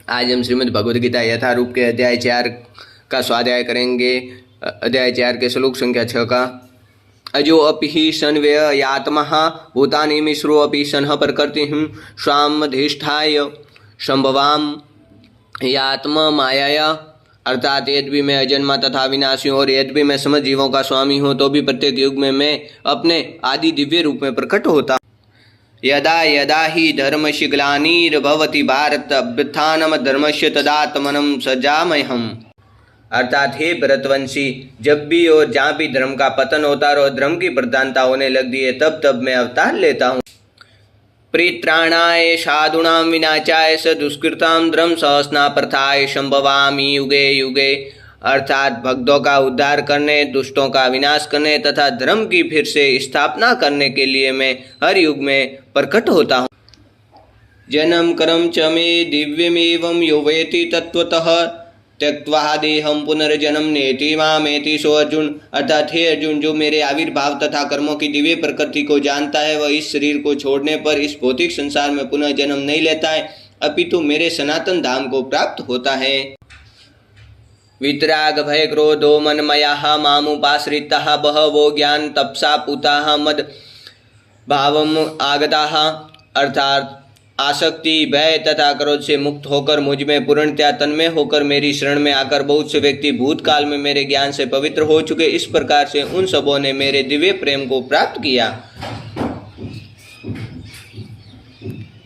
आज हम श्रीमद् भगवद गीता यथारूप के अध्याय 4 का स्वाध्याय करेंगे। अध्याय 4 के श्लोक संख्या 6 का। अजो अपि ही सन्व्ययात्मा भूतानि मिश्रो अपि सन्ह प्रकृतिं स्वामधिष्ठाय संभवाम यात्मा मायाया। अर्थात यद्यपि मैं अजन्मा तथा विनाशी हूँ और यद्यपि मैं समस्त जीवों का स्वामी हूँ, तो भी प्रत्येक युग में मैं अपने आदि दिव्य रूप में प्रकट होता हूँ। यदा यदा ही धर्मस्य ग्लानिर्भवति भारत अभ्युत्थानं धर्मस्य तदात्मनं सृजाम्यहम्। अर्थात हे भरतवंशी, जब भी और जहाँ भी धर्म का पतन होता और धर्म की प्रधानता होने लगती है, तब तब मैं अवतार लेता हूँ। परित्राणाय साधूनां विनाशाय स दुष्कृतां धर्म सहस्ना प्रथाय संभवामि युगे युगे। अर्थात भक्तों का उद्धार करने, दुष्टों का विनाश करने तथा धर्म की फिर से स्थापना करने के लिए मैं हर युग में प्रकट होता हूँ। जन्म कर्म च मे दिव्यमेवं यो वेति तत्वतः त्यक्त्वा देहं पुनर्जन्म नेति मामेति सो अर्जुन। अर्थात हे अर्जुन, जो मेरे आविर्भाव तथा कर्मों की दिव्य प्रकृति को जानता है, वह इस शरीर को छोड़ने पर इस भौतिक संसार में पुनः जन्म नहीं लेता है, अपितु मेरे सनातन धाम को प्राप्त होता है। वितराग भय क्रोधो मनमयाः मामुपाश्रिताः बहवो ज्ञान तपसा पूताः मद भावम आगताः। अर्थात आसक्ति, भय तथा क्रोध से मुक्त होकर मुझ में पूर्णतया तन्मय होकर मेरी शरण में आकर बहुत से व्यक्ति भूतकाल में मेरे ज्ञान से पवित्र हो चुके। इस प्रकार से उन सबों ने मेरे दिव्य प्रेम को प्राप्त किया।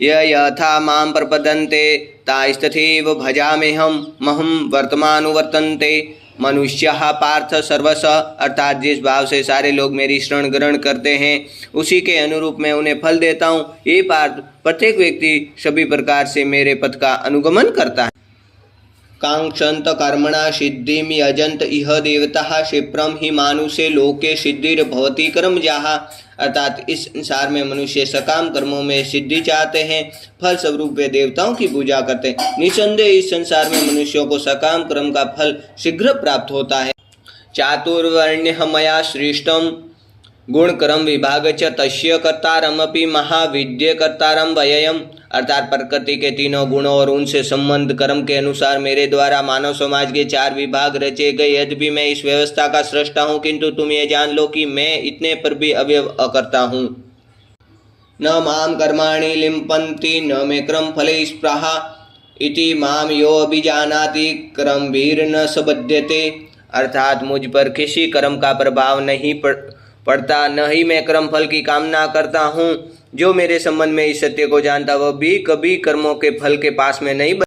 यथा मां प्रपद्यन्ते तास्तथैव भजाम्यहम् महं वर्तमानुवर्तन्ते मनुष्यः पार्थ सर्वश। अर्थात जिस भाव से सारे लोग मेरी शरण ग्रहण करते हैं, उसी के अनुरूप मैं उन्हें फल देता हूँ। ये पार्थ, प्रत्येक व्यक्ति सभी प्रकार से मेरे पथ का अनुगमन करता है। कांक्षन्त कर्मणा सिद्धिं यजन्त इह देवताः क्षिप्रं हि मानुषे लोके सिद्धिर्भवति कर्मजाः। अर्थात इस संसार में मनुष्य सकाम कर्मों में सिद्धि चाहते हैं, फल स्वरूप वे देवताओं की पूजा करते हैं। निसंदेह इस संसार में मनुष्यों को सकाम कर्म का फल शीघ्र प्राप्त होता है। चातुर्वर्ण्यः मया सृष्टं गुण कर्म विभाग च तस्य कर्तारमपि महाविद्य कर्तारम व्ययम्। अर्थात प्रकृति के तीनों गुणों और उनसे संबंध कर्म के अनुसार मेरे द्वारा मानव समाज के 4 विभाग रचे गए। यद्यपि मैं इस व्यवस्था का सृष्टा हूँ, किंतु तुम ये जान लो कि मैं इतने पर भी अव्यय अकर्ता हूँ। न माम कर्माणि लिम्पन्ति न मे कर्म फले स्पृहा इति माम यो अभिजानाति कर्मभिर्न सबध्यते। अर्थात मुझ पर किसी कर्म का प्रभाव नहीं पड़ता, न ही मैं कर्म फल की कामना करता हूँ। जो मेरे संबंध में इस सत्य को जानता, वह भी कभी कर्मों के फल के पास में नहीं